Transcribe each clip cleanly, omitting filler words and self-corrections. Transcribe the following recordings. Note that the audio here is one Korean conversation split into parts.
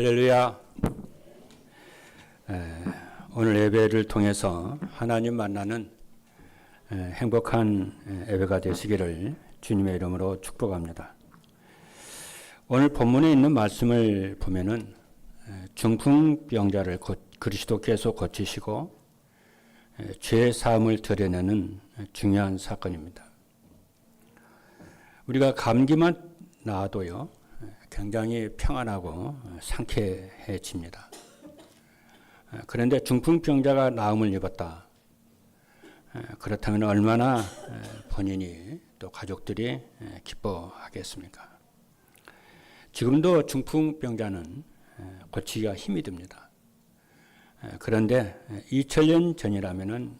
할렐루야. 오늘 예배를 통해서 하나님 만나는 행복한 예배가 되시기를 주님의 이름으로 축복합니다. 오늘 본문에 있는 말씀을 보면은 중풍병자를 그리스도께서 고치시고 죄 사함을 드러내는 중요한 사건입니다. 우리가 감기만 나아도요, 굉장히 평안하고 상쾌해집니다. 그런데 중풍병자가 나음을 입었다. 그렇다면 얼마나 본인이 또 가족들이 기뻐하겠습니까? 지금도 중풍병자는 고치기가 힘이 듭니다. 그런데 2000년 전이라면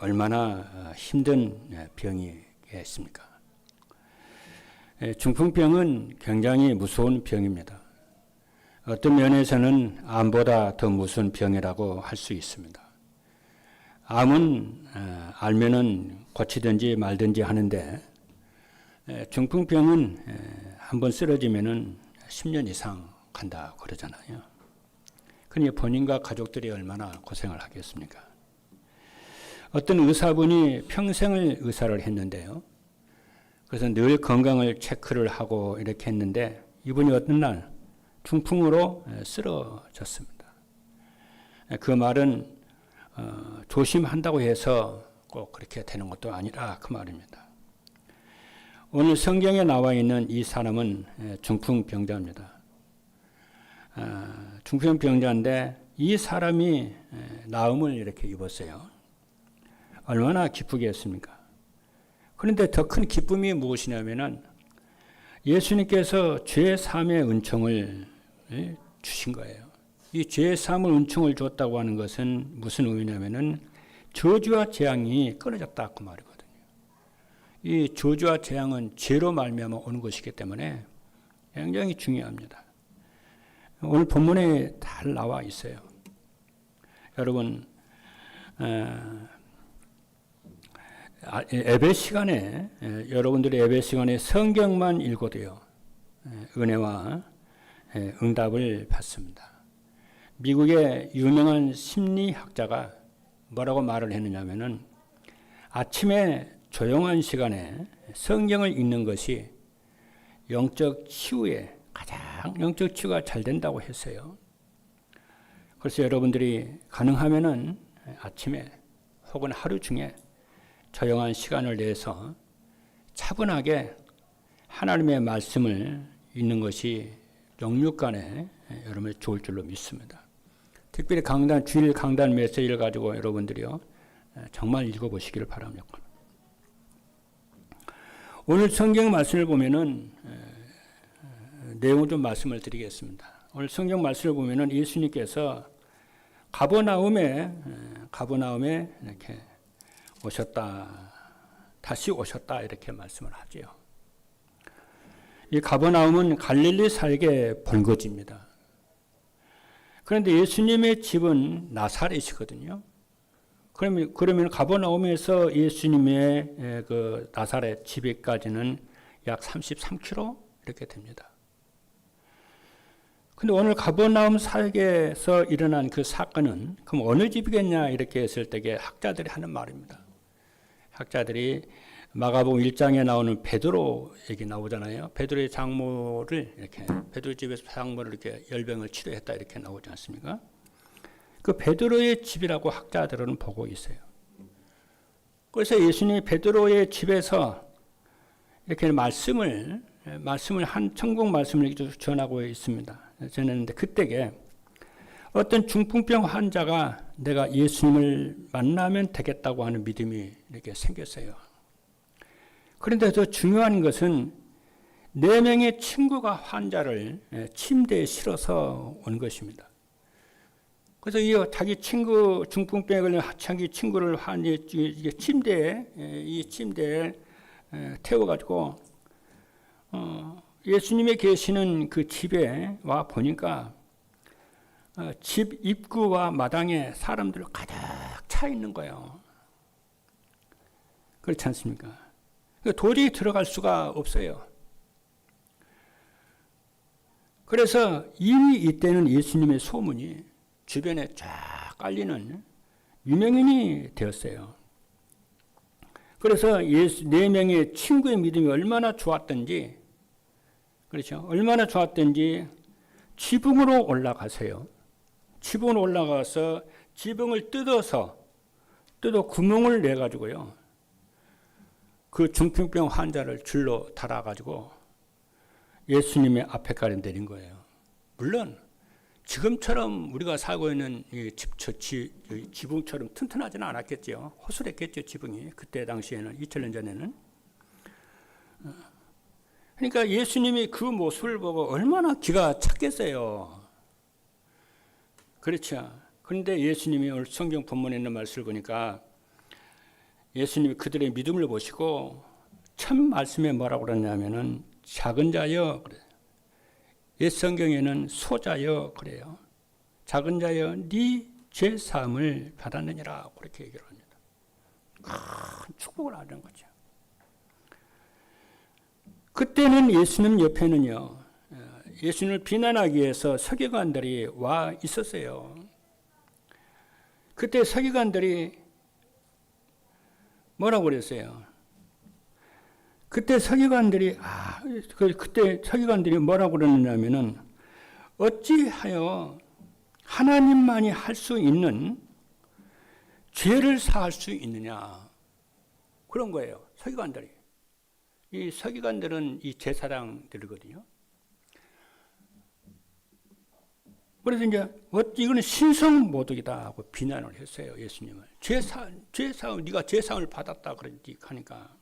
얼마나 힘든 병이겠습니까? 중풍병은 굉장히 무서운 병입니다. 어떤 면에서는 암보다 더 무서운 병이라고 할 수 있습니다. 암은 알면은 고치든지 말든지 하는데 중풍병은 한번 쓰러지면은 10년 이상 간다 그러잖아요. 그러니 본인과 가족들이 얼마나 고생을 하겠습니까? 어떤 의사분이 평생을 의사를 했는데요. 그래서 늘 건강을 체크를 하고 이렇게 했는데 이분이 어떤 날 중풍으로 쓰러졌습니다. 그 말은 조심한다고 해서 꼭 그렇게 되는 것도 아니라 그 말입니다. 오늘 성경에 나와 있는 이 사람은 중풍병자입니다. 중풍병자인데 이 사람이 나음을 이렇게 입었어요. 얼마나 기쁘겠습니까? 그런데 더 큰 기쁨이 무엇이냐면은 예수님께서 죄 사함의 은총을 주신 거예요. 이 죄 사함의 은총을 줬다고 하는 것은 무슨 의미냐면은 저주와 재앙이 끊어졌다 그 말이거든요. 이 저주와 재앙은 죄로 말미암아 오는 것이기 때문에 굉장히 중요합니다. 오늘 본문에 다 나와 있어요. 여러분 예배 시간에 여러분들의 예배 시간에 성경만 읽어도요 은혜와 응답을 받습니다. 미국의 유명한 심리학자가 뭐라고 말을 했느냐면은 아침에 조용한 시간에 성경을 읽는 것이 영적 치유에 가장 영적 치유가 잘 된다고 했어요. 그래서 여러분들이 가능하면은 아침에 혹은 하루 중에 조용한 시간을 내서 차분하게 하나님의 말씀을 읽는 것이 영육간에 여러분이 좋을 줄로 믿습니다. 특별히 주일 강단 메시지를 가지고 여러분들이요 정말 읽어보시기를 바랍니다. 오늘 성경 말씀을 보면은 내용을 좀 말씀을 드리겠습니다. 오늘 성경 말씀을 보면은 예수님께서 가버나움에 이렇게 오셨다. 다시 오셨다. 이렇게 말씀을 하죠. 이 가버나움은 갈릴리 살게 본거지입니다. 그런데 예수님의 집은 나사렛이거든요. 그러면 가버나움에서 예수님의 그 나사렛 집에까지는 약 33km 이렇게 됩니다. 근데 오늘 가버나움 살게에서 일어난 그 사건은 그럼 어느 집이겠냐 이렇게 했을 때에 학자들이 하는 말입니다. 학자들이 마가복음 1장에 나오는 베드로 얘기 나오잖아요. 베드로의 장모를 이렇게 베드로 집에서 장모를 이렇게 열병을 치료했다 이렇게 나오지 않습니까? 그 베드로의 집이라고 학자들은 보고 있어요. 그래서 예수님이 베드로의 집에서 이렇게 말씀을 한 천국 말씀을 전하고 있습니다. 전했는데 그때에 어떤 중풍병 환자가 내가 예수님을 만나면 되겠다고 하는 믿음이 이렇게 생겼어요. 그런데 더 중요한 것은 4명의 친구가 환자를 침대에 실어서 온 것입니다. 그래서 자기 친구 중풍병에 걸린 자기 친구를 침대에 태워가지고 예수님이 계시는 그 집에 와 보니까 집 입구와 마당에 사람들 가득 차 있는 거예요. 그렇지 않습니까? 도저히 들어갈 수가 없어요. 그래서 이미 이때는 예수님의 소문이 주변에 쫙 깔리는 유명인이 되었어요. 그래서 네 명의 친구의 믿음이 얼마나 좋았던지, 그렇죠? 얼마나 좋았던지 지붕으로 올라가세요. 지붕으로 올라가서 지붕을 뜯어 구멍을 내 가지고요. 그 중풍병 환자를 줄로 달아 가지고 예수님의 앞에까지 내린 거예요. 물론 지금처럼 우리가 살고 있는 지붕처럼 튼튼하지는 않았겠죠. 허술했겠죠, 지붕이. 그때 당시에는, 2000년 전에는. 그러니까 예수님이 그 모습을 보고 얼마나 기가 찼겠어요. 그렇죠. 그런데 예수님이 오늘 성경 본문에 있는 말씀을 보니까 예수님이 그들의 믿음을 보시고 참 말씀에 뭐라고 그러냐면은 작은 자여 그래요. 옛 성경에는 소자여 그래요. 작은 자여 네 죄 사함을 받았느니라 그렇게 얘기를 합니다. 큰 축복을 하는 거죠. 그때는 예수님 옆에는요, 예수님을 비난하기 위해서 서기관들이 와 있었어요. 그때 서기관들이 뭐라고 그랬어요? 그때 서기관들이 뭐라고 그러느냐면은 어찌하여 하나님만이 할 수 있는 죄를 사할 수 있느냐 그런 거예요. 서기관들이. 이 서기관들은 이 제사장들이거든요. 그래서 이제 이거는 신성모독이다 하고 비난을 했어요. 예수님을. 죄사함 네가 죄사함을 받았다 그러지 하니까.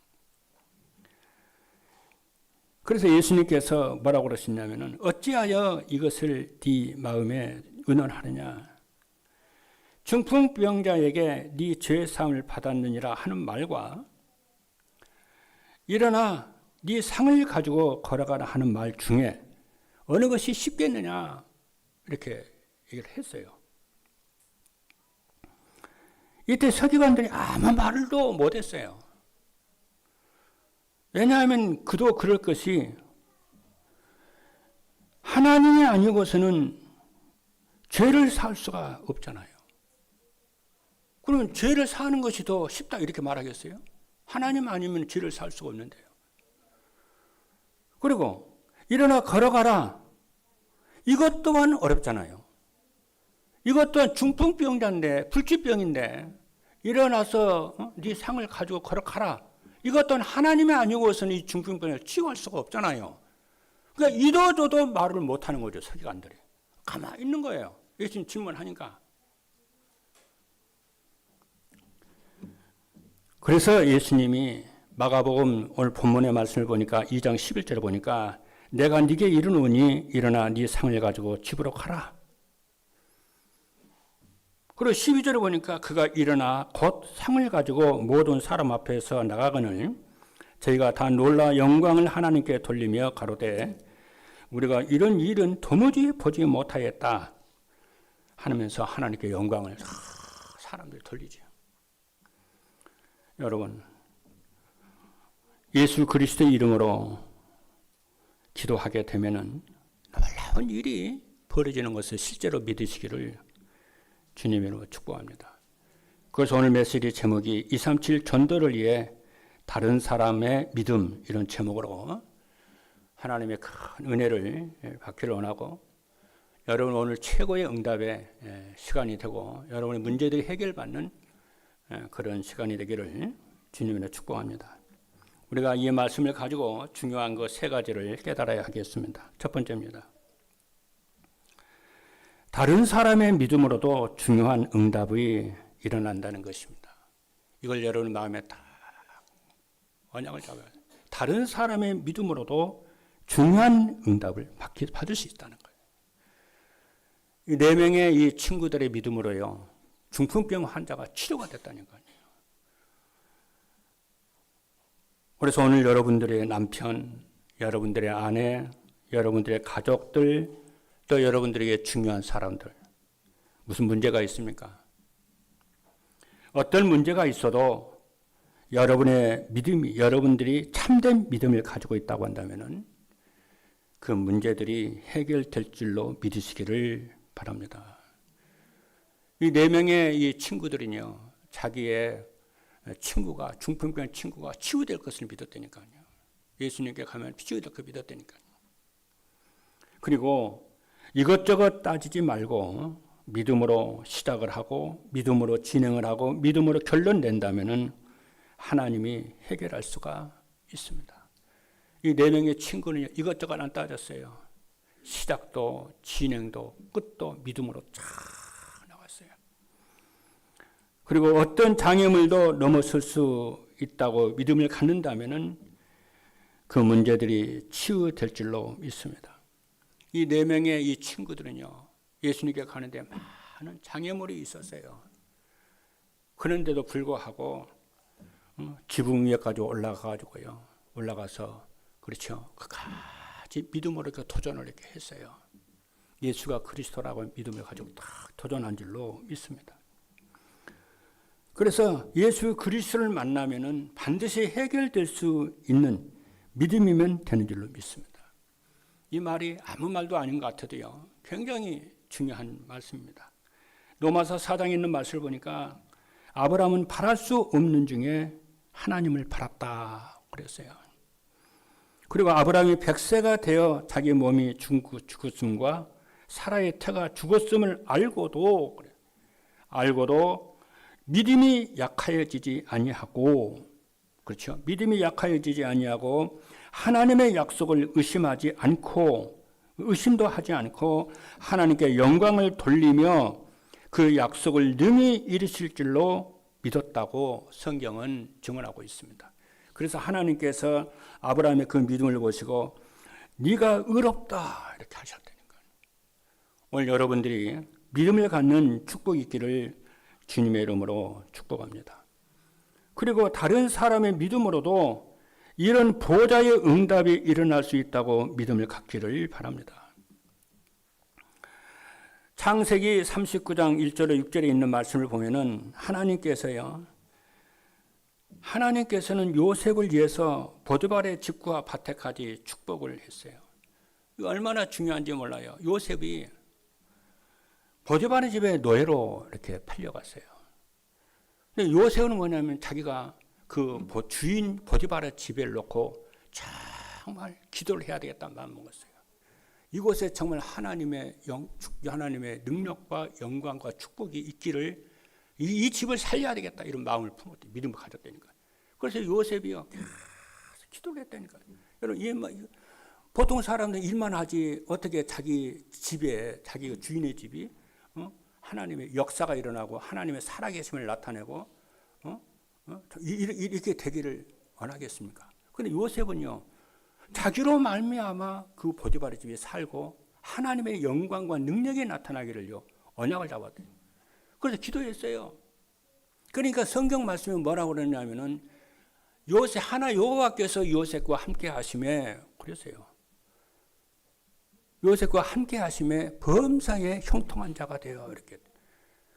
그래서 예수님께서 뭐라고 그러시냐면은 어찌하여 이것을 네 마음에 의논하느냐. 중풍병자에게 네 죄사함을 받았느니라 하는 말과 일어나 네 상을 가지고 걸어가라 하는 말 중에 어느 것이 쉽겠느냐 이렇게 얘기를 했어요. 이때 서기관들이 아무 말도 못했어요. 왜냐하면 그도 그럴 것이 하나님이 아니고서는 죄를 살 수가 없잖아요. 그러면 죄를 사는 것이 더 쉽다 이렇게 말하겠어요? 하나님 아니면 죄를 살 수가 없는데요. 그리고 일어나 걸어가라. 이것 또한 어렵잖아요. 이것 또한 중풍병자인데 불치병인데 일어나서 네 상을 가지고 걸어가라. 이것 또한 하나님이 아니고서는 이 중풍병을 치유할 수가 없잖아요. 그러니까 이도저도 말을 못하는 거죠. 서기관들이. 가만히 있는 거예요. 예수님 질문하니까. 그래서 예수님이 마가복음 오늘 본문의 말씀을 보니까 2장 11절을 보니까 내가 네게 이르노니 일어나 네 상을 가지고 집으로 가라. 그리고 12절을 보니까 그가 일어나 곧 상을 가지고 모든 사람 앞에서 나가거늘 저희가 다 놀라 영광을 하나님께 돌리며 가로되 우리가 이런 일은 도무지 보지 못하였다 하면서 하나님께 영광을 사람들이 돌리죠. 여러분, 예수 그리스도의 이름으로 기도하게 되면은 놀라운 일이 벌어지는 것을 실제로 믿으시기를 주님으로 축복합니다. 그래서 오늘 메시지 제목이 237 전도를 위해 다른 사람의 믿음 이런 제목으로 하나님의 큰 은혜를 받기를 원하고 여러분 오늘 최고의 응답의 시간이 되고 여러분의 문제들이 해결받는 그런 시간이 되기를 주님으로 축복합니다. 우리가 이 말씀을 가지고 중요한 것 세 가지를 깨달아야 하겠습니다. 첫 번째입니다. 다른 사람의 믿음으로도 중요한 응답이 일어난다는 것입니다. 이걸 여러분 마음에 딱 언약을 잡아야 돼요. 다른 사람의 믿음으로도 중요한 응답을 받을 수 있다는 거예요. 이 4명의 이 친구들의 믿음으로요. 중풍병 환자가 치료가 됐다는 거예요. 그래서 오늘 여러분들의 남편, 여러분들의 아내, 여러분들의 가족들, 또 여러분들에게 중요한 사람들, 무슨 문제가 있습니까? 어떤 문제가 있어도 여러분의 믿음이, 여러분들이 참된 믿음을 가지고 있다고 한다면은 그 문제들이 해결될 줄로 믿으시기를 바랍니다. 이 네 명의 이 친구들은요, 자기의 친구가, 중풍병 친구가 치유될 것을 믿었다니까요. 예수님께 가면 치유될 것을 믿었다니까요. 그리고 이것저것 따지지 말고 믿음으로 시작을 하고 믿음으로 진행을 하고 믿음으로 결론 낸다면은 하나님이 해결할 수가 있습니다. 이 네 명의 친구는 이것저것 안 따졌어요. 시작도 진행도 끝도 믿음으로 쫙 나왔어요. 그리고 어떤 장애물도 넘어설 수 있다고 믿음을 갖는다면은 그 문제들이 치유될 줄로 믿습니다. 이 네 명의 이 친구들은요, 예수님께 가는데 많은 장애물이 있었어요. 그런데도 불구하고 지붕 위에까지 올라가서 그렇죠, 끝까지 믿음으로 이렇게 도전을 이렇게 했어요. 예수가 그리스도라고 믿음을 가지고 딱 도전한 줄로 믿습니다. 그래서 예수 그리스도를 만나면은 반드시 해결될 수 있는 믿음이면 되는 줄로 믿습니다. 이 말이 아무 말도 아닌 것 같아도요, 굉장히 중요한 말씀입니다. 로마서 4장에 있는 말씀을 보니까 아브라함은 바랄 수 없는 중에 하나님을 바랐다 그랬어요. 그리고 아브라함이 100세가 되어 자기 몸이 죽었음과 사라의 태가 죽었음을 알고도 믿음이 약하여지지 아니하고, 그렇죠? 믿음이 약하여지지 아니하고 하나님의 약속을 의심도 하지 않고 하나님께 영광을 돌리며 그 약속을 능히 이루실 줄로 믿었다고 성경은 증언하고 있습니다. 그래서 하나님께서 아브라함의 그 믿음을 보시고 네가 의롭다 이렇게 하셨다니까요. 오늘 여러분들이 믿음을 갖는 축복이 있기를 주님의 이름으로 축복합니다. 그리고 다른 사람의 믿음으로도 이런 보좌의 응답이 일어날 수 있다고 믿음을 갖기를 바랍니다. 창세기 39장 1절에 6절에 있는 말씀을 보면은 하나님께서는 요셉을 위해서 보디발의 집과 밭에까지 축복을 했어요. 이거 얼마나 중요한지 몰라요. 요셉이 보디발의 집에 노예로 이렇게 팔려갔어요. 근데 요셉은 뭐냐면 자기가 그 주인 보디발의 집에 놓고 정말 기도를 해야 되겠다는 마음을 먹었어요. 이곳에 정말 하나님의 능력과 영광과 축복이 있기를 이 집을 살려야 되겠다 이런 마음을 품었대. 믿음을 가졌다니까. 그래서 요셉이요 계속 기도를 했다니까. 여러분 보통 사람들은 일만 하지 어떻게 자기 집에 자기 주인의 집이 하나님의 역사가 일어나고 하나님의 살아계심을 나타내고 이렇게 되기를 원하겠습니까? 그런데 요셉은요 자기로 말미암아 그 보디발의 집에 살고 하나님의 영광과 능력이 나타나기를요 언약을 잡았대요. 그래서 기도했어요. 그러니까 성경 말씀이 뭐라고 그러냐면은 여호와께서 요셉과 함께 하심에 그랬어요. 요셉과 함께 하심에 범사에 형통한 자가 되어 이렇게.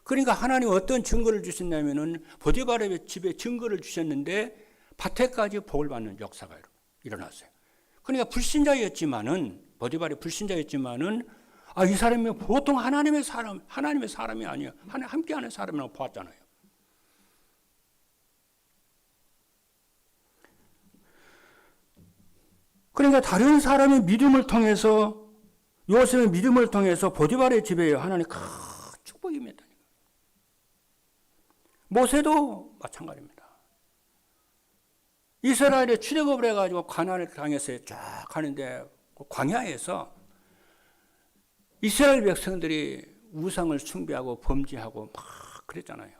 그러니까 하나님 어떤 증거를 주셨냐면은 보디발의 집에 증거를 주셨는데 밭에까지 복을 받는 역사가 일어났어요. 그러니까 보디발이 불신자였지만은 이 사람이 보통 하나님의 사람이 아니야. 함께하는 사람이라고 봤잖아요. 그러니까 다른 사람의 믿음을 통해서 요셉의 믿음을 통해서 보디발의 집에 하나님 큰 축복입니다. 모세도 마찬가지입니다. 이스라엘에 출애굽을 해가지고 가나안을 땅에서 쫙 가는데 광야에서 이스라엘 백성들이 우상을 숭배하고 범죄하고 막 그랬잖아요.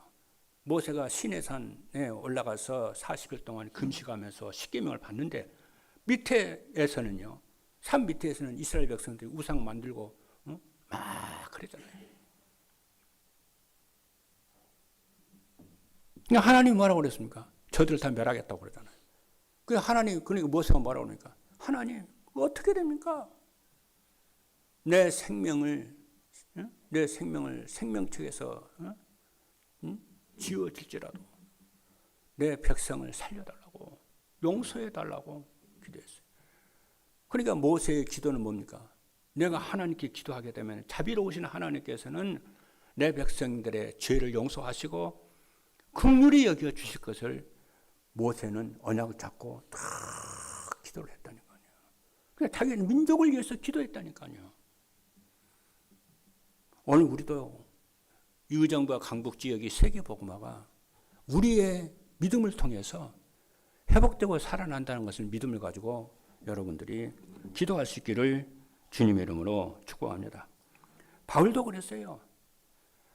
모세가 시내산에 올라가서 40일 동안 금식하면서 십계명을 받는데 산 밑에서는 이스라엘 백성들이 우상 만들고 막 그랬잖아요. 그러니까 하나님 뭐라고 그랬습니까? 저들을 다 멸하겠다고 그러잖아요. 그러니까 모세가 뭐라고 그러니까 하나님 어떻게 됩니까? 내 생명을 생명책에서 지워질지라도 내 백성을 살려달라고 용서해달라고 기도했어요. 그러니까 모세의 기도는 뭡니까? 내가 하나님께 기도하게 되면 자비로우신 하나님께서는 내 백성들의 죄를 용서하시고 긍휼히 여겨 주실 것을 모세는 언약을 잡고 다 기도를 했다니까요. 그러니까 자기는 민족을 위해서 기도했다니까요. 오늘 우리도 의정부와 강북 지역이 세계복음화가 우리의 믿음을 통해서 회복되고 살아난다는 것을 믿음을 가지고 여러분들이 기도할 수 있기를 주님의 이름으로 축복합니다. 바울도 그랬어요.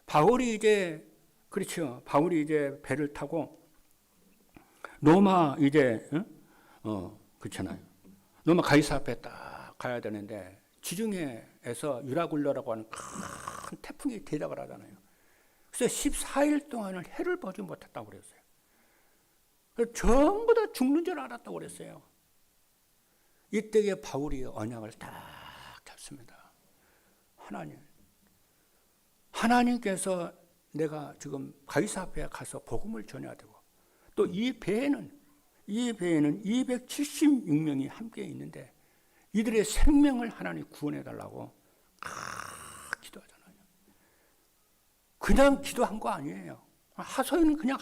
바울이 이제 배를 타고 로마 그렇잖아요. 로마 가이사 앞에 딱 가야 되는데 지중해에서 유라굴로라고 하는 큰 태풍이 대작을 하잖아요. 그래서 14일 동안을 해를 보지 못했다고 그랬어요. 그래서 전부 다 죽는 줄 알았다고 그랬어요. 이때에 바울이 언약을 딱 잡습니다. 하나님께서 내가 지금 가이사 앞에 가서 복음을 전해야 되고 또 이 배에는 276명이 함께 있는데 이들의 생명을 하나님 구원해 달라고 기도하잖아요. 그냥 기도한 거 아니에요. 하소연은 그냥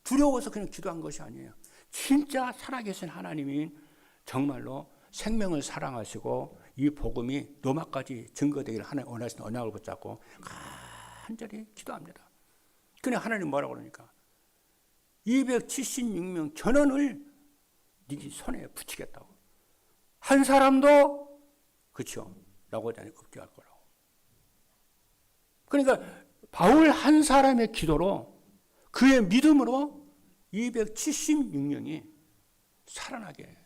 두려워서 그냥 기도한 것이 아니에요. 진짜 살아계신 하나님이 정말로 생명을 사랑하시고 이 복음이 로마까지 증거되기를 하나님 원하시는 언약을 붙잡고 간절히 기도합니다. 그냥 하나님 뭐라고 그러니까 276명 전원을 네 손에 붙이겠다고. 한 사람도 그렇죠. 라고 하지 없게 할 거라고. 그러니까 바울 한 사람의 기도로 그의 믿음으로 276명이 살아나게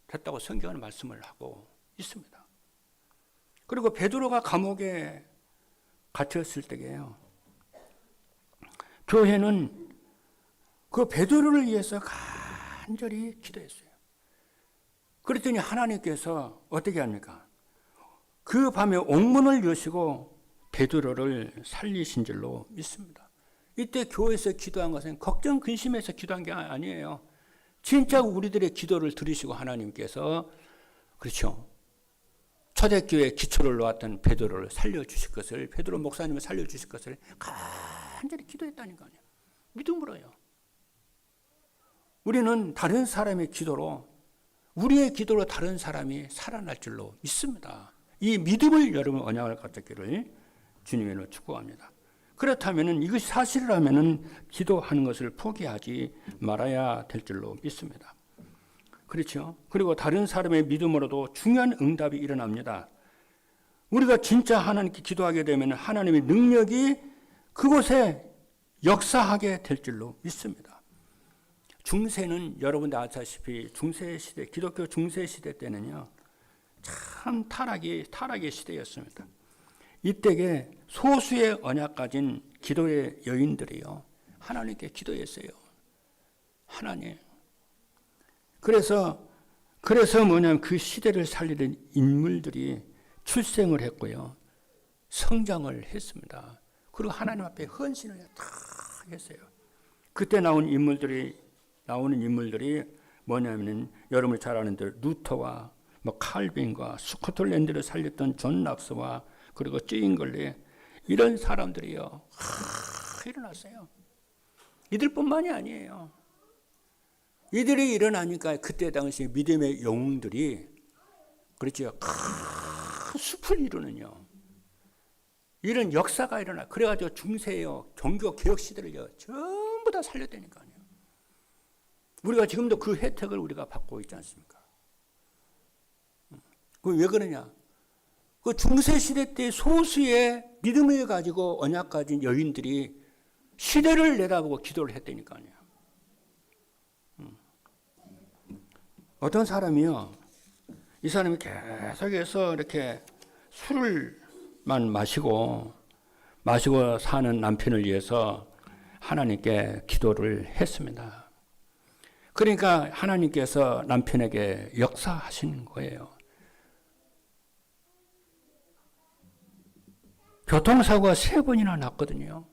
됐다고 성경은 말씀을 하고 있습니다. 그리고 베드로가 감옥에 갇혔을 때에요. 교회는 그 베드로를 위해서 간절히 기도했어요. 그랬더니 하나님께서 어떻게 합니까? 그 밤에 옥문을 여시고 베드로를 살리신 줄로 믿습니다. 이때 교회에서 기도한 것은 걱정 근심해서 기도한 게 아니에요. 진짜 우리들의 기도를 들으시고 하나님께서 그렇죠. 초대교회 기초를 놓았던 베드로를 살려주실 것을, 베드로 목사님을 살려주실 것을 간절히 기도했다니까요. 믿음으로요. 우리는 다른 사람의 기도로, 우리의 기도로 다른 사람이 살아날 줄로 믿습니다. 이 믿음을 여러분 언약을 갖기를 주님으로 축복합니다. 그렇다면 이것이 사실이라면 기도하는 것을 포기하지 말아야 될 줄로 믿습니다. 그렇죠? 그리고 다른 사람의 믿음으로도 중요한 응답이 일어납니다. 우리가 진짜 하나님께 기도하게 되면 하나님의 능력이 그곳에 역사하게 될 줄로 믿습니다. 중세는 여러분들 아시다시피 중세시대, 기독교 중세시대 때는요, 참 타락의 시대였습니다. 이때에 소수의 언약 가진 기도의 여인들이요, 하나님께 기도했어요. 하나님. 그래서 뭐냐면 그 시대를 살리는 인물들이 출생을 했고요, 성장을 했습니다. 그리고 하나님 앞에 헌신을 다 했어요. 그때 나오는 인물들이 뭐냐면은 여러분이 잘 아는 대로 루터와 칼빈과 스코틀랜드를 살렸던 존 락스와 그리고 찌잉글리, 이런 사람들이요 일어났어요. 이들뿐만이 아니에요. 이들이 일어나니까 그때 당시 믿음의 영웅들이 그렇죠, 큰 숲을 이루는요, 이런 역사가 일어나. 그래가지고 중세요 종교 개혁 시대를요 전부 다 살렸다니까요. 우리가 지금도 그 혜택을 우리가 받고 있지 않습니까? 왜 그러냐? 그 중세시대 때 소수의 믿음을 가지고 언약 가진 여인들이 시대를 내다보고 기도를 했다니까요. 어떤 사람이요, 이 사람이 계속해서 이렇게 술만 마시고 사는 남편을 위해서 하나님께 기도를 했습니다. 그러니까 하나님께서 남편에게 역사하신 거예요. 교통사고가 3번이나 났거든요.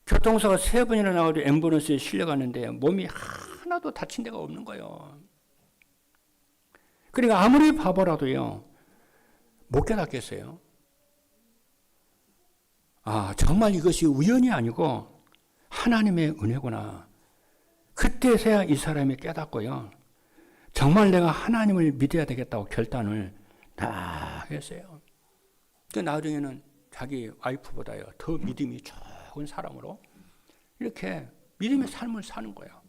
교통사고가 3번이나 나가지고 앰뷸런스에 실려갔는데 몸이 하나도 다친 데가 없는 거예요. 그러니까 아무리 바보라도요, 못 깨닫겠어요. 아, 정말 이것이 우연이 아니고 하나님의 은혜구나. 그때서야 이 사람이 깨닫고요. 정말 내가 하나님을 믿어야 되겠다고 결단을 다 했어요. 그 나중에는 자기 와이프보다요, 더 믿음이 좋은 사람으로 이렇게 믿음의 삶을 사는 거예요.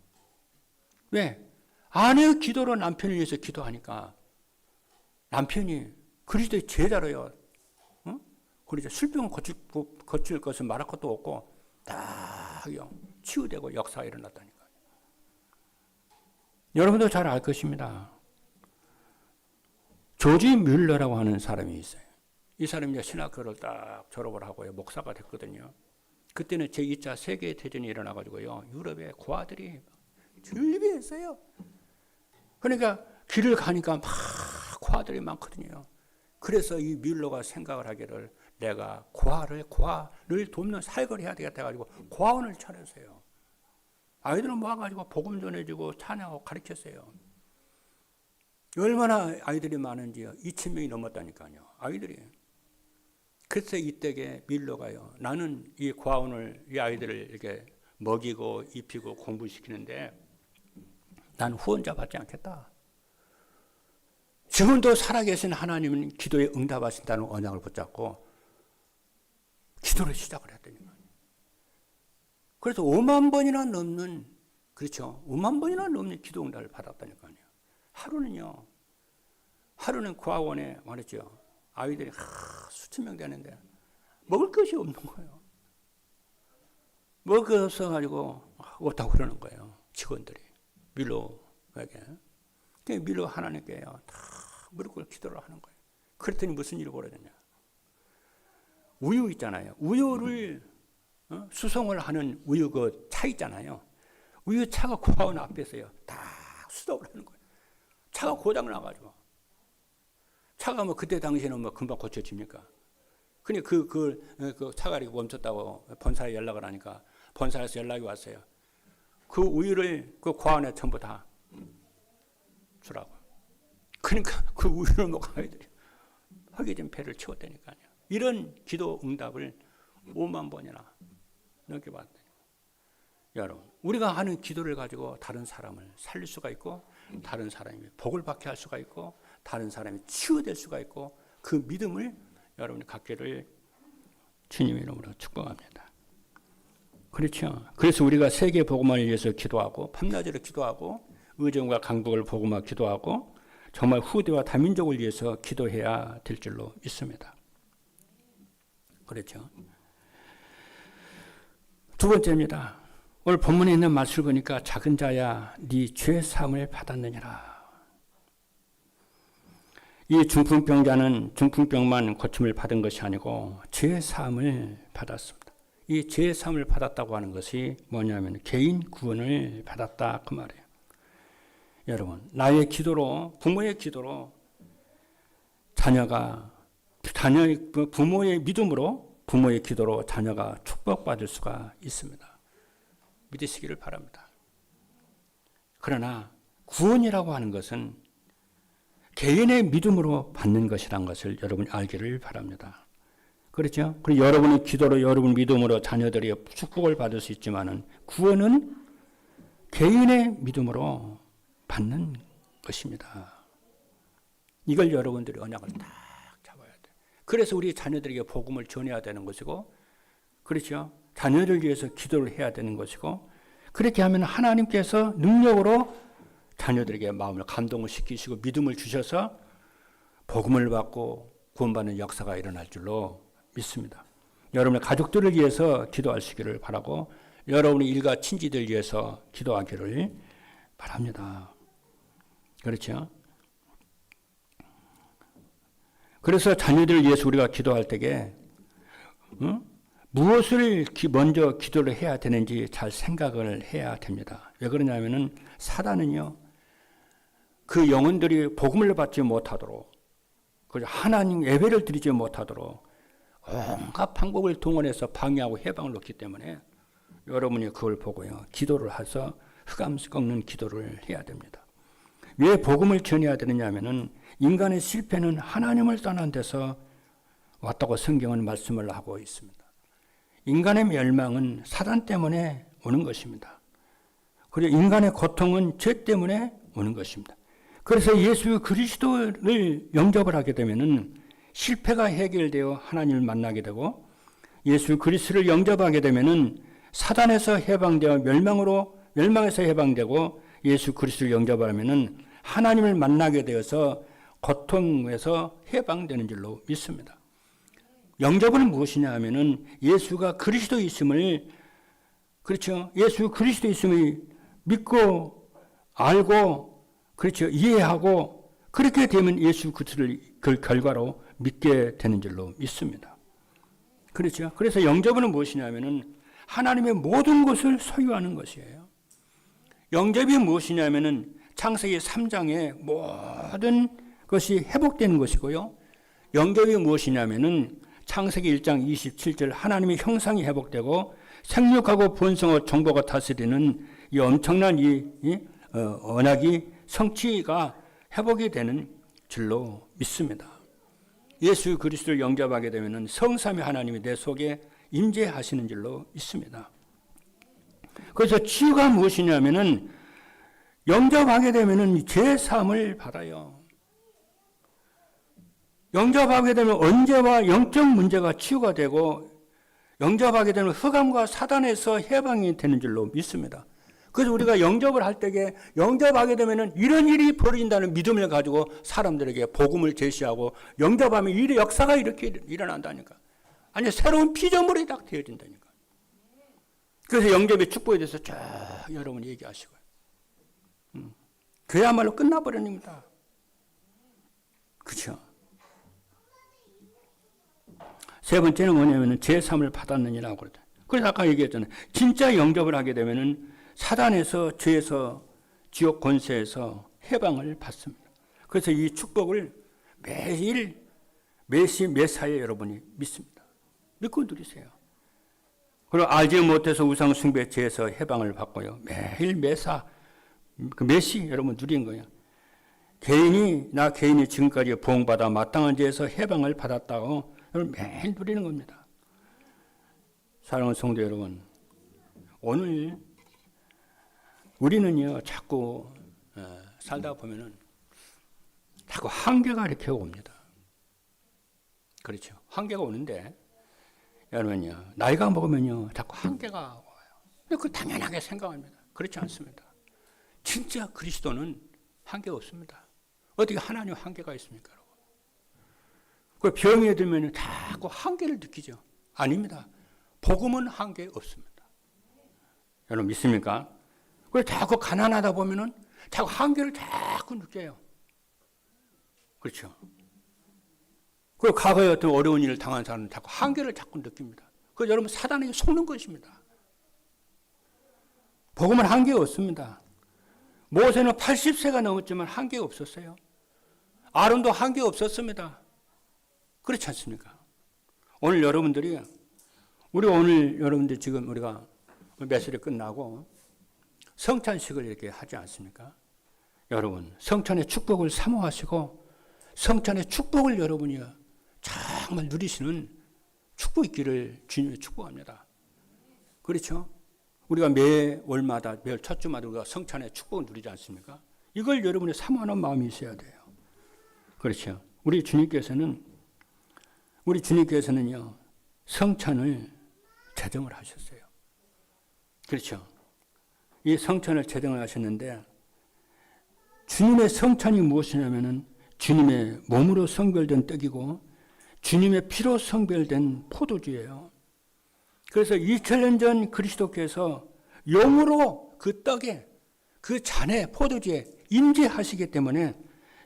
왜? 아내의 기도로 남편을 위해서 기도하니까 남편이 그리스도의 제자로요. 그러죠. 술병을 거칠 것은 말할 것도 없고 다 치유되고 역사가 일어났다니까요. 여러분도 잘 알 것입니다. 조지 뮬러라고 하는 사람이 있어요. 이 사람이 이제 신학교를 딱 졸업을 하고요. 목사가 됐거든요. 그때는 제2차 세계대전이 일어나가지고요. 유럽의 고아들이 즐비했어요. 그러니까 길을 가니까 막 고아들이 많거든요. 그래서 이 뮬러가 생각을 하기를 내가 고아를 돕는 사역을 해야 되겠다 해가지고 고아원을 차렸어요. 아이들은 모아가지고 복음 전해주고 찬양하고 가르쳤어요. 얼마나 아이들이 많은지요. 2,000명이 넘었다니까요. 아이들이. 그래서 이때에 뮬러가요. 나는 이 고아원을 이 아이들을 이렇게 먹이고 입히고 공부시키는데 난 후원자 받지 않겠다. 지금도 살아계신 하나님은 기도에 응답하신다는 언약을 붙잡고 기도를 시작을 했더니만. 그래서 5만 번이나 넘는, 그렇죠. 5만 번이나 넘는 기도 응답을 받았다니까요. 하루는 고아원에 말했죠. 아이들이 수천 명 되는데 먹을 것이 없는 거예요. 먹을 것 없어가지고 없다고 그러는 거예요. 직원들이. 뮬러에게. 뮬러 하나님께요. 다 무릎 꿇고 기도를 하는 거예요. 그랬더니 무슨 일이 벌어졌냐. 우유 있잖아요. 우유를 수송을 하는 우유 그 차 있잖아요. 우유 차가 고아원 앞에서요. 다 수송을 하는 거예요. 차가 고장 나가지고. 차가 뭐 그때 당시에는 뭐 금방 고쳐집니까? 근데 그 차가 이렇게 멈췄다고 본사에 연락을 하니까 본사에서 연락이 왔어요. 그 우유를 그 고아원에 전부 다 주라고. 그러니까 그 우유를 먹고 아이들이 허기진 배를 채웠다니까요. 이런 기도 응답을 5만 번이나 넘게 받았다니. 여러분, 우리가 하는 기도를 가지고 다른 사람을 살릴 수가 있고, 다른 사람이 복을 받게 할 수가 있고, 다른 사람이 치유될 수가 있고, 그 믿음을 여러분이 갖기를 주님의 이름으로 축복합니다. 그렇죠. 그래서 우리가 세계 복음을 위해서 기도하고, 밤낮으로 기도하고, 의정과 강국을 복음화 기도하고, 정말 후대와 다민족을 위해서 기도해야 될 줄로 믿습니다. 그렇죠. 두 번째입니다. 오늘 본문에 있는 말씀을 보니까 작은 자야 네 죄 사함을 받았느니라. 이 중풍병자는 중풍병만 고침을 받은 것이 아니고 죄 사함을 받았습니다. 이 죄 사함을 받았다고 하는 것이 뭐냐면 개인 구원을 받았다 그 말이에요. 여러분, 나의 기도로, 부모의 기도로 부모의 믿음으로 부모의 기도로 자녀가 축복받을 수가 있습니다. 믿으시기를 바랍니다. 그러나 구원이라고 하는 것은 개인의 믿음으로 받는 것이라는 것을 여러분이 알기를 바랍니다. 그렇죠? 그리고 여러분의 기도로 여러분 믿음으로 자녀들이 축복을 받을 수 있지만은 구원은 개인의 믿음으로 받는 것입니다. 이걸 여러분들이 언약을 딱 잡아야 돼요. 그래서 우리 자녀들에게 복음을 전해야 되는 것이고, 그렇죠? 자녀를 위해서 기도를 해야 되는 것이고, 그렇게 하면 하나님께서 능력으로 자녀들에게 마음을 감동을 시키시고 믿음을 주셔서 복음을 받고 구원받는 역사가 일어날 줄로 믿습니다. 여러분의 가족들을 위해서 기도하시기를 바라고, 여러분의 일가 친지들 위해서 기도하기를 바랍니다. 그렇죠? 그래서 자녀들을 위해서 우리가 기도할 때에 무엇을 먼저 기도를 해야 되는지 잘 생각을 해야 됩니다. 왜 그러냐면은 사단은요, 그 영혼들이 복음을 받지 못하도록, 하나님 예배를 드리지 못하도록 온갖 방법을 동원해서 방해하고 해방을 놓기 때문에 여러분이 그걸 보고요, 기도를 해서 흑암 꺾는 기도를 해야 됩니다. 왜 복음을 전해야 되느냐면은 인간의 실패는 하나님을 떠난 데서 왔다고 성경은 말씀을 하고 있습니다. 인간의 멸망은 사단 때문에 오는 것입니다. 그리고 인간의 고통은 죄 때문에 오는 것입니다. 그래서 예수 그리스도를 영접을 하게 되면은 실패가 해결되어 하나님을 만나게 되고, 예수 그리스도를 영접하게 되면은 사단에서 해방되어 멸망에서 해방되고, 예수 그리스도를 영접하면은 하나님을 만나게 되어서 고통에서 해방되는 줄로 믿습니다. 영접은 무엇이냐 하면은 예수가 그리스도이심을, 그렇죠, 예수 그리스도이심을 믿고 알고, 그렇죠, 이해하고, 그렇게 되면 예수 그리스도를 그 결과로 믿게 되는 줄로 믿습니다. 그렇죠. 그래서 영접은 무엇이냐면은 하나님의 모든 것을 소유하는 것이에요. 영접이 무엇이냐면은 창세기 3장의 모든 것이 회복되는 것이고요. 영접이 무엇이냐면은 창세기 1장 27절 하나님의 형상이 회복되고 생육하고 번성하고 정복하고 다스리는 이 엄청난 언약이 성취가 회복이 되는 줄로 믿습니다. 예수 그리스도를 영접하게 되면 성삼위 하나님이 내 속에 임재하시는 줄로 믿습니다. 그래서 치유가 무엇이냐면은 영접하게 되면은 죄 사함을 받아요. 영접하게 되면 언제와 영적 문제가 치유가 되고, 영접하게 되면 흑암과 사단에서 해방이 되는 줄로 믿습니다. 그래서 우리가 영접을 할 때에 영접하게 되면은 이런 일이 벌어진다는 믿음을 가지고 사람들에게 복음을 제시하고, 영접하면 이 역사가 이렇게 일어난다니까. 아니, 새로운 피조물이 딱 되어진다니까. 그래서 영접의 축복에 대해서 쭉 여러분 얘기하시고요. 그야말로 끝나버립니다. 그렇죠? 세 번째는 뭐냐면은 제3을 받았느니라고 그러죠. 그래서 아까 얘기했잖아요. 진짜 영접을 하게 되면은 사단에서, 죄에서, 지옥 권세에서 해방을 받습니다. 그래서 이 축복을 매일, 매시, 매사에 여러분이 믿습니다. 믿고 누리세요. 그리고 알지 못해서 우상 숭배 죄에서 해방을 받고요. 매일, 매사, 그 매시 여러분 누린 거예요. 나 개인이 지금까지 보응받아 마땅한 죄에서 해방을 받았다고 여러분 매일 누리는 겁니다. 사랑하는 성도 여러분, 오늘 우리는요, 자꾸 살다 보면은 자꾸 한계가 이렇게 옵니다. 그렇죠. 한계가 오는데, 여러분요, 나이가 먹으면요, 자꾸 한계가 와요. 그 당연하게 생각합니다. 그렇지 않습니다. 진짜 그리스도는 한계가 없습니다. 어떻게 하나님 한계가 있습니까? 그 병에 들면 자꾸 한계를 느끼죠. 아닙니다. 복음은 한계 없습니다. 여러분 믿습니까? 그래서 자꾸 가난하다 보면은 자꾸 한계를 자꾸 느껴요. 그렇죠. 그리고 과거에 어떤 어려운 일을 당한 사람은 자꾸 한계를 자꾸 느낍니다. 그래서 여러분 사단에게 속는 것입니다. 복음은 한계가 없습니다. 모세는 80세가 넘었지만 한계가 없었어요. 아론도 한계가 없었습니다. 그렇지 않습니까? 오늘 여러분들이, 여러분들 지금 우리가 매설이 끝나고 성찬식을 이렇게 하지 않습니까? 여러분, 성찬의 축복을 사모하시고 성찬의 축복을 여러분이 정말 누리시는 축복 있기를 주님이 축복합니다. 그렇죠? 우리가 매월마다, 매월 첫 주마다 우리가 성찬의 축복을 누리지 않습니까? 이걸 여러분이 사모하는 마음이 있어야 돼요. 그렇죠? 우리 주님께서는요, 성찬을 제정을 하셨어요. 그렇죠? 이 성찬을 제정을 하셨는데, 주님의 성찬이 무엇이냐면은 주님의 몸으로 성별된 떡이고 주님의 피로 성별된 포도주예요. 그래서 2000년 전 그리스도께서 영으로 그 떡에, 그 잔에, 포도주에 임재하시기 때문에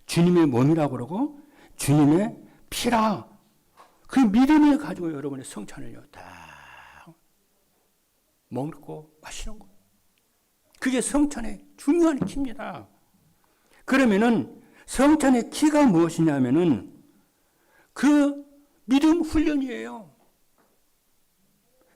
주님의 몸이라고 그러고 주님의 피라, 그 믿음을 가지고 여러분의 성찬을요 다 먹고 마시는 거예요. 그게 성찬의 중요한 키입니다. 그러면은 성찬의 키가 무엇이냐면은 그 믿음 훈련이에요.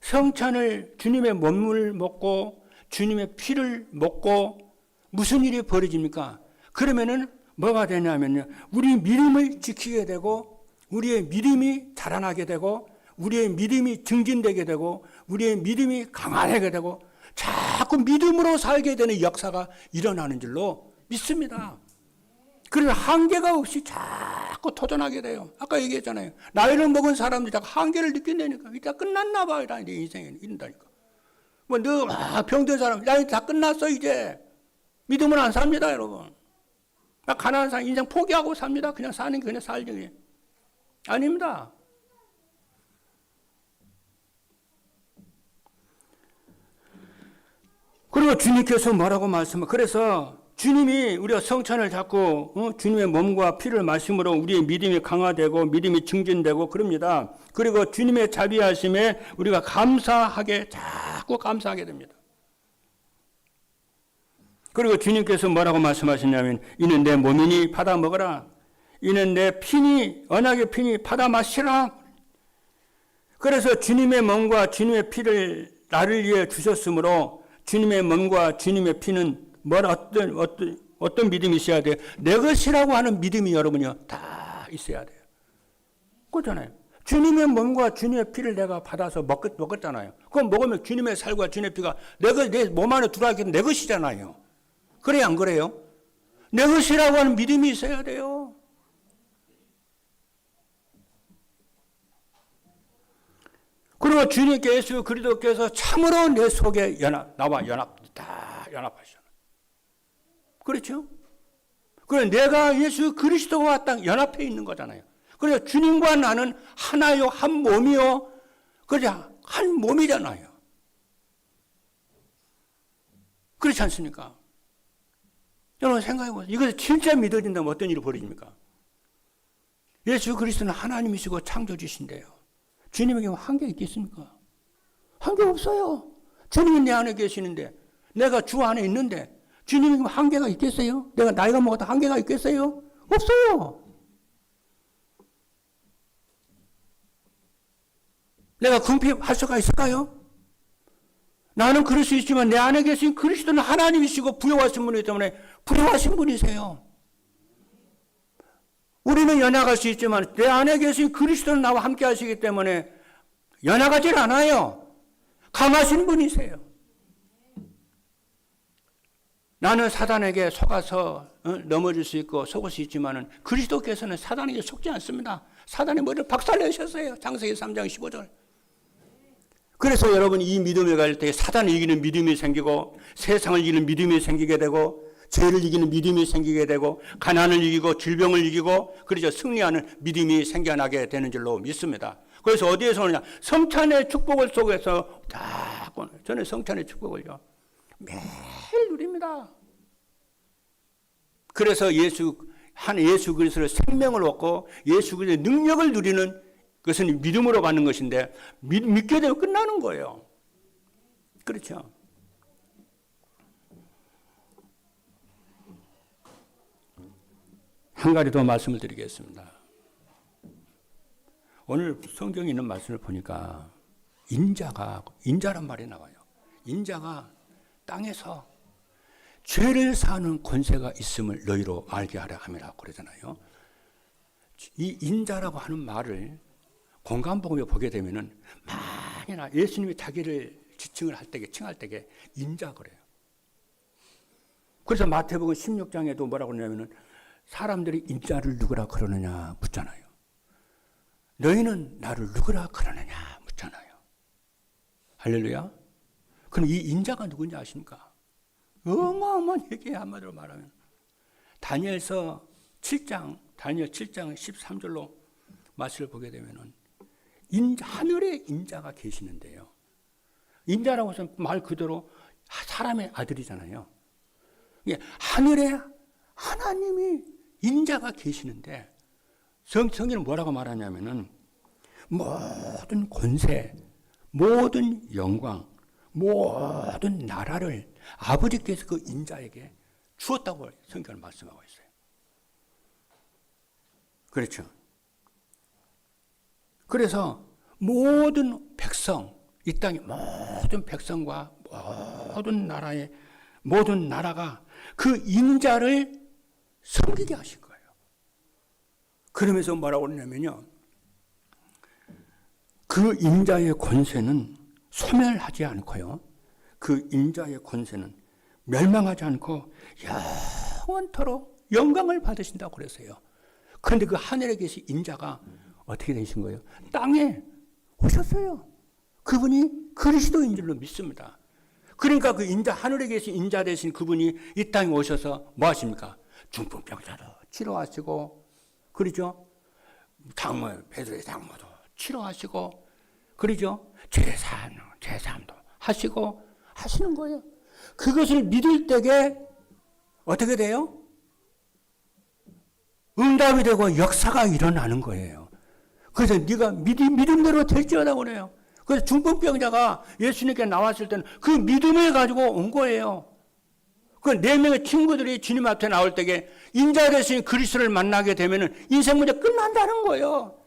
성찬을, 주님의 몸을 먹고 주님의 피를 먹고 무슨 일이 벌어집니까? 그러면은 뭐가 되냐면요. 우리 믿음을 지키게 되고 우리의 믿음이 자라나게 되고 우리의 믿음이 증진되게 되고 우리의 믿음이 강화되게 되고 자꾸 믿음으로 살게 되는 역사가 일어나는 줄로 믿습니다. 그래서 한계가 없이 자꾸 도전하게 돼요. 아까 얘기했잖아요. 나이를 먹은 사람들이 자꾸 한계를 느낀다니까. 이제 끝났나 봐. 내 인생에 이런다니까. 뭐 너 병든 사람, 야, 다 끝났어 이제. 믿음은 안 삽니다, 여러분. 가난한 사람 인생 포기하고 삽니다. 그냥 사는 게 그냥 살지. 아닙니다. 그리고 주님께서 뭐라고 말씀을, 그래서 주님이 우리가 성찬을 잡고 주님의 몸과 피를 마심으로 우리의 믿음이 강화되고 믿음이 증진되고 그럽니다. 그리고 주님의 자비하심에 우리가 감사하게, 자꾸 감사하게 됩니다. 그리고 주님께서 뭐라고 말씀하시냐면 이는 내 몸이니 받아 먹어라. 이는 내 피니, 언약의 피니 받아 마시라. 그래서 주님의 몸과 주님의 피를 나를 위해 주셨으므로 주님의 몸과 주님의 피는 어떤 믿음이 있어야 돼요? 내 것이라고 하는 믿음이 여러분이요 다 있어야 돼요. 그렇잖아요. 주님의 몸과 주님의 피를 내가 받아서 먹었잖아요. 그럼 먹으면 주님의 살과 주님의 피가 내 몸 안에 들어가게 내 것이잖아요. 그래야 안 그래요? 내 것이라고 하는 믿음이 있어야 돼요. 그리고 주님께 예수 그리스도께서 참으로 내 속에 나와 다 연합하셨어요. 그렇죠? 그래 내가 예수 그리스도와 딱 연합해 있는 거잖아요. 그래서 주님과 나는 하나요, 한 몸이요. 그래서 한 몸이잖아요. 그렇지 않습니까? 여러분 생각해보세요. 이것을 진짜 믿어진다면 어떤 일이 벌어집니까? 예수 그리스도는 하나님이시고 창조주신데요. 주님에게 한계 있겠습니까? 한계 없어요. 주님이 내 안에 계시는데 내가 주 안에 있는데 주님에게 한계가 있겠어요? 내가 나이가 먹어도 한계가 있겠어요? 없어요. 내가 궁핍할 수가 있을까요? 나는 그럴 수 있지만 내 안에 계신 그리스도는 하나님이시고 부여하신 분이기 때문에 부여하신 분이세요. 우리는 연약할 수 있지만 내 안에 계신 그리스도는 나와 함께 하시기 때문에 연약하질 않아요. 강하신 분이세요. 나는 사단에게 속아서 넘어질 수 있고 속을 수 있지만 그리스도께서는 사단에게 속지 않습니다. 사단의 머리를 박살내셨어요. 창세기 3장 15절. 그래서 여러분 이 믿음에 갈 때 사단을 이기는 믿음이 생기고 세상을 이기는 믿음이 생기게 되고 죄를 이기는 믿음이 생기게 되고 가난을 이기고 질병을 이기고 그래서 승리하는 믿음이 생겨나게 되는 줄로 믿습니다. 그래서 어디에서 오느냐? 성찬의 축복을 속에서 자꾸 저는 성찬의 축복을요 매일 누립니다. 그래서 예수 그리스도의 생명을 얻고 예수 그리스도의 능력을 누리는 그것은 믿음으로 받는 것인데 믿게 되면 끝나는 거예요. 그렇죠? 한 가지 더 말씀을 드리겠습니다. 오늘 성경에 있는 말씀을 보니까 인자란 말이 나와요. 인자가 땅에서 죄를 사는 권세가 있음을 너희로 알게 하려 함이라고 그러잖아요. 이 인자라고 하는 말을 공간복음에 보게 되면은 만이나 예수님이 자기를 칭할 때에 인자 그래요. 그래서 마태복음 16장에도 뭐라고 그러냐면은 사람들이 인자를 누구라 그러느냐 묻잖아요. 너희는 나를 누구라 그러느냐 묻잖아요. 할렐루야. 그럼 이 인자가 누군지 아십니까? 어마어마한 얘기예요. 한마디로 말하면. 다니엘 7장 13절로 말씀을 보게 되면은 하늘에 인자가 계시는데요. 인자라고 해서 말 그대로 사람의 아들이잖아요. 하늘에 하나님이 인자가 계시는데 성경은 뭐라고 말하냐면은 모든 권세, 모든 영광, 모든 나라를 아버지께서 그 인자에게 주었다고 성경은 말씀하고 있어요. 그렇죠. 그래서 모든 백성, 이 땅의 모든 백성과 모든 나라가 그 인자를 섬기게 하신 거예요. 그러면서 뭐라고 그러냐면요. 그 인자의 권세는 소멸하지 않고요. 그 인자의 권세는 멸망하지 않고 영원토록 영광을 받으신다고 그랬어요. 그런데 그 하늘에 계신 인자가 어떻게 되신 거예요? 땅에 오셨어요. 그분이 그리스도인 줄로 믿습니다. 그러니까 그 인자, 하늘에 계신 인자 되신 그분이 이 땅에 오셔서 뭐 하십니까? 중풍병자도 치료하시고, 그러죠? 베드로의 장모도 치료하시고, 그러죠? 제사함도 하시고, 하시는 거예요. 그것을 믿을 때에 어떻게 돼요? 응답이 되고 역사가 일어나는 거예요. 그래서 네가 믿음대로 될지어다 그래요. 그래서 중풍병자가 예수님께 나왔을 때는 그 믿음을 가지고 온 거예요. 그 4명의 친구들이 주님 앞에 나올 때에 인자 되신 그리스도를 만나게 되면 인생 문제 끝난다는 거예요.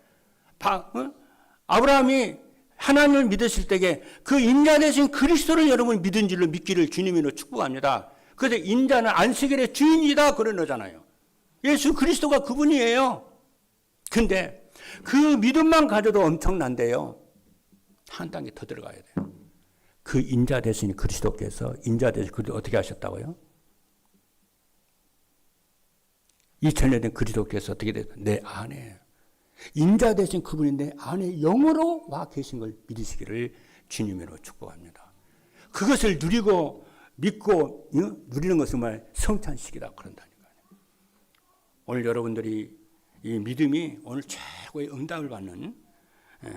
아브라함이 하나님을 믿으실 때에 그 인자 되신 그리스도를 여러분이 믿은 줄로 믿기를 주님으로 축복합니다. 그래서 인자는 안식일의 주인이다 그러잖아요. 예수 그리스도가 그분이에요. 근데 그 믿음만 가져도 엄청난데요. 한 단계 더 들어가야 돼요. 그 인자 되신 그리스도께서 인자 되신 그리스도 어떻게 하셨다고요? 2000년 된 그리스도께서 어떻게 됐어요? 내 안에 인자 되신 그분이 내 안에 영으로 와 계신 걸 믿으시기를 주님으로 축복합니다. 그것을 누리고 믿고 누리는 것은 정말 성찬식이다 그런다니까요. 오늘 여러분들이 이 믿음이 오늘 최고의 응답을 받는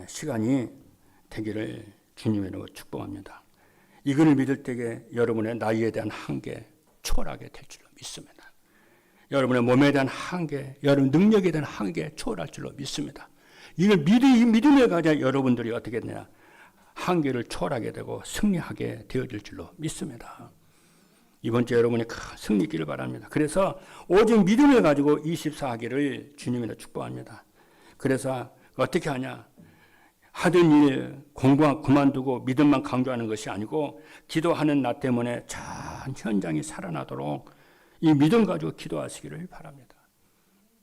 시간이 되기를 주님으로 축복합니다. 이것을 믿을 때에 여러분의 나이에 대한 한계 초월하게 될 줄로 믿습니다. 여러분의 몸에 대한 한계, 여러분 능력에 대한 한계 초월할 줄로 믿습니다. 이 믿음을 가져 여러분들이 어떻게 되냐? 한계를 초월하게 되고 승리하게 되어질 줄로 믿습니다. 이번 주 여러분이 큰 승리 있기를 바랍니다. 그래서 오직 믿음을 가지고 24하기를 주님으로 축복합니다. 그래서 어떻게 하냐? 하던 일 공부 그만두고 믿음만 강조하는 것이 아니고 기도하는 나 때문에 전 현장이 살아나도록 이 믿음 가지고 기도하시기를 바랍니다.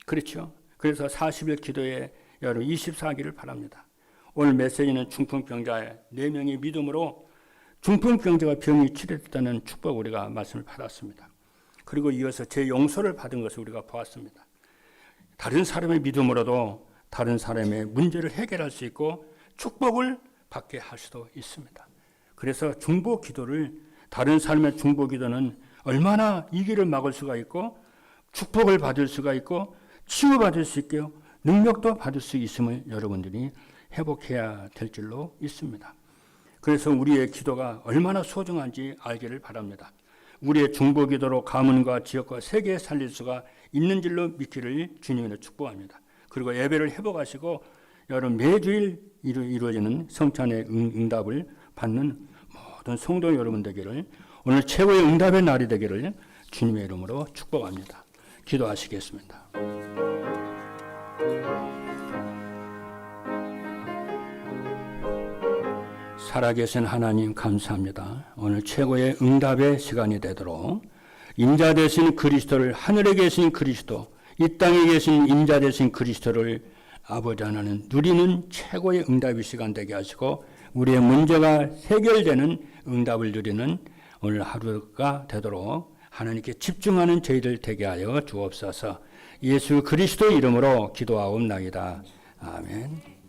그렇죠? 그래서 40일 기도에 여러분 24하기를 바랍니다. 오늘 메시지는 중풍병자의 4명의 믿음으로 중풍병자가 병이 치료됐다는 축복 우리가 말씀을 받았습니다. 그리고 이어서 제 용서를 받은 것을 우리가 보았습니다. 다른 사람의 믿음으로도 다른 사람의 문제를 해결할 수 있고 축복을 받게 할 수도 있습니다. 그래서 중보 기도를 다른 사람의 중보 기도는 얼마나 이 길을 막을 수가 있고 축복을 받을 수가 있고 치유받을 수 있고 능력도 받을 수 있음을 여러분들이 회복해야 될 줄로 있습니다. 그래서 우리의 기도가 얼마나 소중한지 알기를 바랍니다. 우리의 중보 기도로 가문과 지역과 세계에 살릴 수가 있는 줄로 믿기를 주님으로 축복합니다. 그리고 예배를 회복하시고 여러분 매주일 이루어지는 성찬의 응답을 받는 모든 성도 여러분 되기를 오늘 최고의 응답의 날이 되기를 주님의 이름으로 축복합니다. 기도하시겠습니다. 살아계신 하나님 감사합니다. 오늘 최고의 응답의 시간이 되도록 인자 되신 그리스도를 하늘에 계신 그리스도 이 땅에 계신 인자 되신 그리스도를 아버지 하나는 누리는 최고의 응답의 시간 되게 하시고 우리의 문제가 해결되는 응답을 누리는 오늘 하루가 되도록 하나님께 집중하는 저희들 되게 하여 주옵소서. 예수 그리스도 이름으로 기도하옵나이다. 아멘.